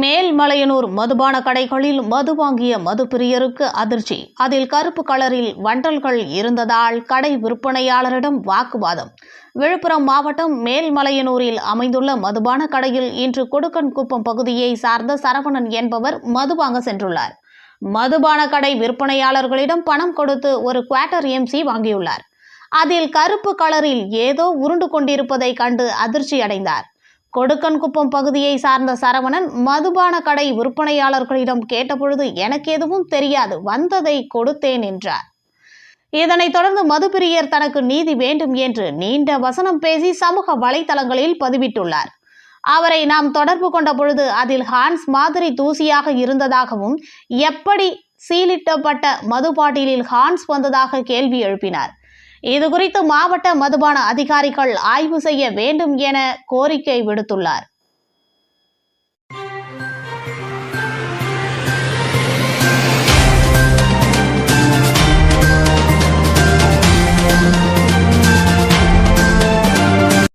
மேல்மலையனூர் மதுபான கடைகளில் மது வாங்கிய மதுப்பிரியருக்கு அதிர்ச்சி. அதில் கருப்பு கலரில் வண்டல்கள் இருந்ததால் கடை விற்பனையாளரிடம் வாக்குவாதம். விழுப்புரம் மாவட்டம் மேல்மலையனூரில் அமைந்துள்ள மதுபான கடையில் இன்று கொடுக்கன்குப்பம் பகுதியை சார்ந்த சரவணன் என்பவர் மது வாங்க சென்றுள்ளார். மதுபான கடை விற்பனையாளர்களிடம் பணம் கொடுத்து ஒரு குவார்ட்டர் எம்சி வாங்கியுள்ளார். அதில் கருப்பு கலரில் ஏதோ உருண்டு கொண்டிருப்பதை கண்டு அதிர்ச்சி அடைந்தார். கொடுக்கன்குப்பம் பகுதியை சார்ந்த சரவணன் மதுபான கடை விற்பனையாளர்களிடம் கேட்டபொழுது எனக்கு எதுவும் தெரியாது, வந்ததை கொடுத்தேன் என்றார். இதனைத் தொடர்ந்து மதுப்பிரியர் தனக்கு நீதி வேண்டும் என்று நீண்ட வசனம் பேசி சமூக வலைதளங்களில் பதிவிட்டுள்ளார். அவரை நாம் தொடர்பு கொண்ட பொழுது அதில் ஹான்ஸ் மாதிரி தூசியாக இருந்ததாகவும், எப்படி சீலிட்டப்பட்ட மது பாட்டிலில் ஹான்ஸ் வந்ததாக கேள்வி எழுப்பினார். இதுகுறித்து மாவட்ட மதுபான அதிகாரிகள் ஆய்வு செய்ய வேண்டும் என கோரிக்கை விடுத்துள்ளார்.